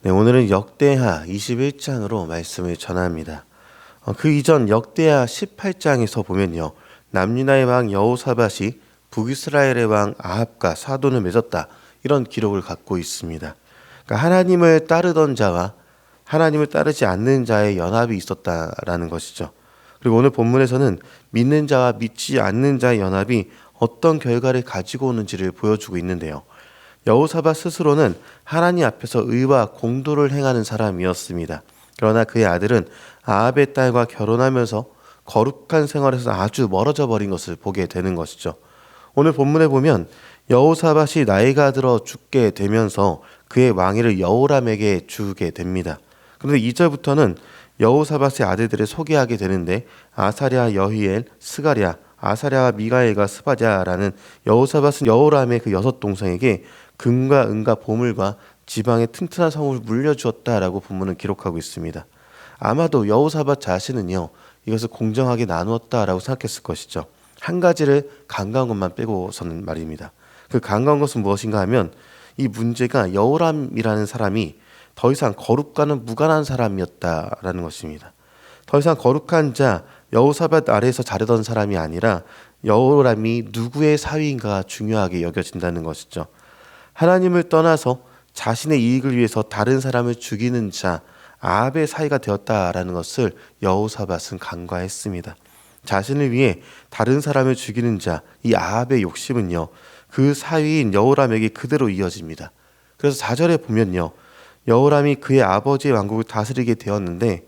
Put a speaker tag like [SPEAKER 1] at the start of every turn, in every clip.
[SPEAKER 1] 네, 오늘은 역대하 21장으로 말씀을 전합니다. 그 이전 역대하 18장에서 보면요. 남유다의 왕 여호사밧이 북이스라엘의 왕 아합과 사돈을 맺었다. 이런 기록을 갖고 있습니다. 그러니까 하나님을 따르던 자와 하나님을 따르지 않는 자의 연합이 있었다라는 것이죠. 그리고 오늘 본문에서는 믿는 자와 믿지 않는 자의 연합이 어떤 결과를 가지고 오는지를 보여주고 있는데요. 여호사밧 스스로는 하나님 앞에서 의와 공도를 행하는 사람이었습니다. 그러나 그의 아들은 아합의 딸과 결혼하면서 거룩한 생활에서 아주 멀어져 버린 것을 보게 되는 것이죠. 오늘 본문에 보면 여호사밧이 나이가 들어 죽게 되면서 그의 왕위를 여호람에게 주게 됩니다. 그런데 2절부터는 여호사밧의 아들들을 소개하게 되는데 아사랴, 여히엘, 스가랴, 아사랴와 미가엘과 스바랴라는 여호사밧은 여호람의 그 6동생에게 금과 은과 보물과 지방의 튼튼한 성을 물려주었다라고 본문은 기록하고 있습니다. 아마도 여호사밧 자신은요, 이것을 공정하게 나누었다라고 생각했을 것이죠. 한 가지를 간과한 것만 빼고서는 말입니다. 그 간과한 것은 무엇인가 하면 이 문제가 여호람이라는 사람이 더 이상 거룩과는 무관한 사람이었다라는 것입니다. 더 이상 거룩한 자 여호사밧 아래에서 자르던 사람이 아니라 여호람이 누구의 사위인가가 중요하게 여겨진다는 것이죠. 하나님을 떠나서 자신의 이익을 위해서 다른 사람을 죽이는 자 아합의 사위가 되었다라는 것을 여호사밧은 간과했습니다. 자신을 위해 다른 사람을 죽이는 자 이 아합의 욕심은요, 그 사위인 여호람에게 그대로 이어집니다. 그래서 4절에 보면요, 여호람이 그의 아버지의 왕국을 다스리게 되었는데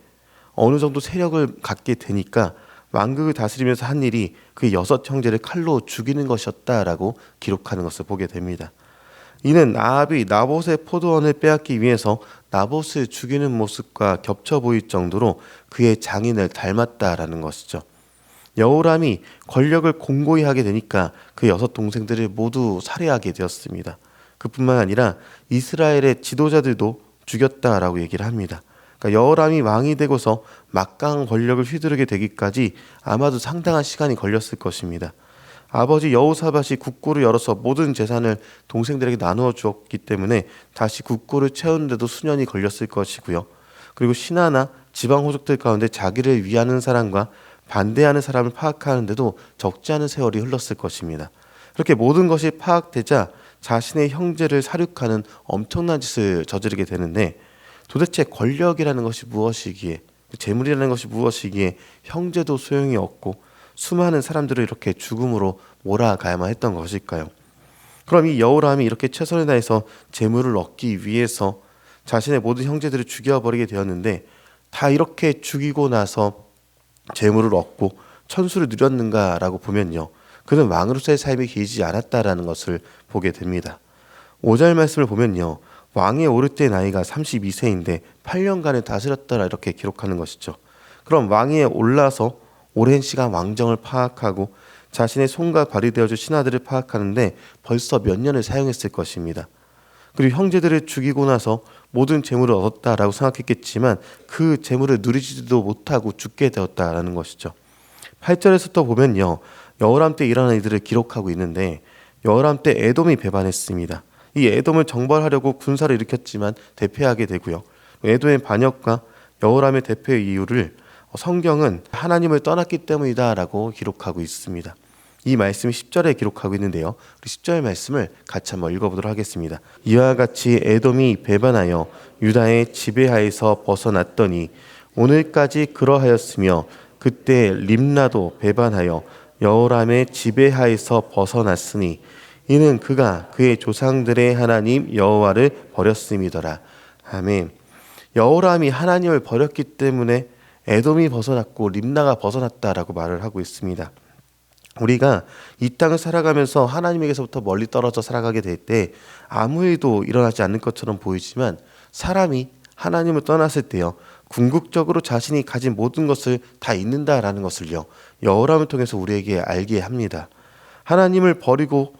[SPEAKER 1] 어느 정도 세력을 갖게 되니까 왕국을 다스리면서 한 일이 그의 6 형제를 칼로 죽이는 것이었다라고 기록하는 것을 보게 됩니다. 이는 아합이 나봇의 포도원을 빼앗기 위해서 나봇을 죽이는 모습과 겹쳐 보일 정도로 그의 장인을 닮았다라는 것이죠. 여호람이 권력을 공고히 하게 되니까 그 6 동생들을 모두 살해하게 되었습니다. 그뿐만 아니라 이스라엘의 지도자들도 죽였다라고 얘기를 합니다. 그러니까 여호람이 왕이 되고서 막강한 권력을 휘두르게 되기까지 아마도 상당한 시간이 걸렸을 것입니다. 아버지 여호사밧이 국고를 열어서 모든 재산을 동생들에게 나누어 주었기 때문에 다시 국고를 채우는데도 수년이 걸렸을 것이고요. 그리고 신하나 지방 호족들 가운데 자기를 위하는 사람과 반대하는 사람을 파악하는데도 적지 않은 세월이 흘렀을 것입니다. 그렇게 모든 것이 파악되자 자신의 형제를 살육하는 엄청난 짓을 저지르게 되는데, 도대체 권력이라는 것이 무엇이기에, 재물이라는 것이 무엇이기에 형제도 소용이 없고 수많은 사람들을 이렇게 죽음으로 몰아가야만 했던 것일까요? 그럼 이 여호람이 이렇게 최선을 다해서 재물을 얻기 위해서 자신의 모든 형제들을 죽여버리게 되었는데, 다 이렇게 죽이고 나서 재물을 얻고 천수를 누렸는가라고 보면요, 그는 왕으로서의 삶이 길지 않았다라는 것을 보게 됩니다. 5절 말씀을 보면요, 왕에 오를 때 나이가 32세인데 8년간을 다스렸더라 이렇게 기록하는 것이죠. 그럼 왕위에 올라서 오랜 시간 왕정을 파악하고 자신의 손과 발이 되어줄 신하들을 파악하는데 벌써 몇 년을 사용했을 것입니다. 그리고 형제들을 죽이고 나서 모든 재물을 얻었다라고 생각했겠지만 그 재물을 누리지도 못하고 죽게 되었다라는 것이죠. 8절에서 또 보면요, 여호람 때 일어난 일들을 기록하고 있는데, 여호람 때 에돔이 배반했습니다. 이 에돔을 정벌하려고 군사를 일으켰지만 대패하게 되고요. 에돔의 반역과 여호람의 대패의 이유를 성경은 하나님을 떠났기 때문이다라고 기록하고 있습니다. 이 말씀이 10절에 기록하고 있는데요, 10절 말씀을 같이 한번 읽어보도록 하겠습니다. 이와 같이 에돔이 배반하여 유다의 지배하에서 벗어났더니 오늘까지 그러하였으며, 그때 림나도 배반하여 여호람의 지배하에서 벗어났으니 이는 그가 그의 조상들의 하나님 여호와를 버렸음이더라. 아멘. 여호람이 하나님을 버렸기 때문에 에돔이 벗어났고 림나가 벗어났다라고 말을 하고 있습니다. 우리가 이 땅을 살아가면서 하나님에게서부터 멀리 떨어져 살아가게 될 때 아무 일도 일어나지 않는 것처럼 보이지만, 사람이 하나님을 떠났을 때요, 궁극적으로 자신이 가진 모든 것을 다 잃는다라는 것을요, 여호람을 통해서 우리에게 알게 합니다. 하나님을 버리고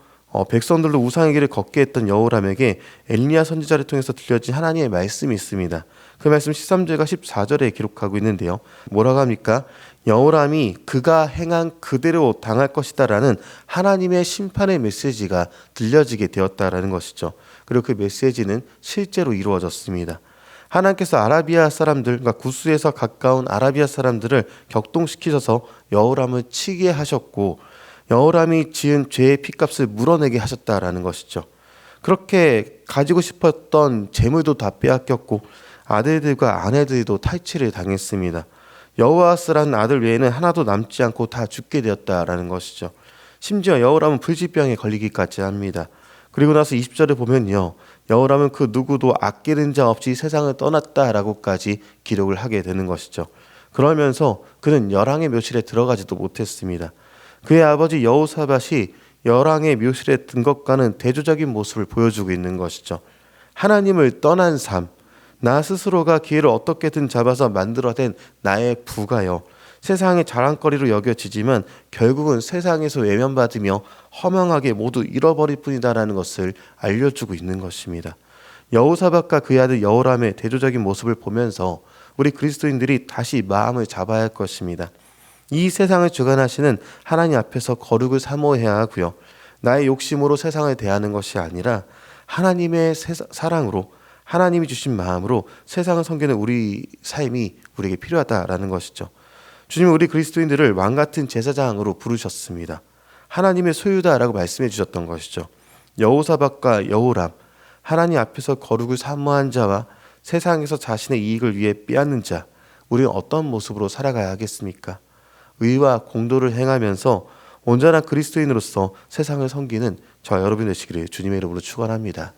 [SPEAKER 1] 백성들로 우상의 길을 걷게 했던 여호람에게 엘리야 선지자를 통해서 들려진 하나님의 말씀이 있습니다. 그 말씀 13절과 14절에 기록하고 있는데요, 뭐라고 합니까? 여호람이 그가 행한 그대로 당할 것이다라는 하나님의 심판의 메시지가 들려지게 되었다라는 것이죠. 그리고 그 메시지는 실제로 이루어졌습니다. 하나님께서 아라비아 사람들, 그러니까 구스에서 가까운 아라비아 사람들을 격동시키셔서 여호람을 치게 하셨고 여호람이 지은 죄의 핏값을 물어내게 하셨다라는 것이죠. 그렇게 가지고 싶었던 재물도 다 빼앗겼고 아들들과 아내들도 탈취를 당했습니다. 여호아스라는 아들 외에는 하나도 남지 않고 다 죽게 되었다라는 것이죠. 심지어 여호람은 불치병에 걸리기까지 합니다. 그리고 나서 20절을 보면요. 여호람은 그 누구도 아끼는 자 없이 세상을 떠났다라고까지 기록을 하게 되는 것이죠. 그러면서 그는 열왕의 묘실에 들어가지도 못했습니다. 그의 아버지 여호사밧이 열왕의 묘실에 든 것과는 대조적인 모습을 보여주고 있는 것이죠. 하나님을 떠난 삶, 나 스스로가 기회를 어떻게든 잡아서 만들어낸 나의 부가요. 세상의 자랑거리로 여겨지지만 결국은 세상에서 외면받으며 허망하게 모두 잃어버릴 뿐이다라는 것을 알려주고 있는 것입니다. 여호사밧과 그의 아들 여호람의 대조적인 모습을 보면서 우리 그리스도인들이 다시 마음을 잡아야 할 것입니다. 이 세상을 주관하시는 하나님 앞에서 거룩을 사모해야 하고요. 나의 욕심으로 세상을 대하는 것이 아니라 하나님의 사랑으로 하나님이 주신 마음으로 세상을 섬기는 우리 삶이 우리에게 필요하다라는 것이죠. 주님은 우리 그리스도인들을 왕같은 제사장으로 부르셨습니다. 하나님의 소유다라고 말씀해 주셨던 것이죠. 여호사밧과 여호람, 하나님 앞에서 거룩을 사모한 자와 세상에서 자신의 이익을 위해 빼앗는 자, 우리는 어떤 모습으로 살아가야 하겠습니까? 의와 공도를 행하면서 온전한 그리스도인으로서 세상을 섬기는 저 여러분 되시기를 주님의 이름으로 축원합니다.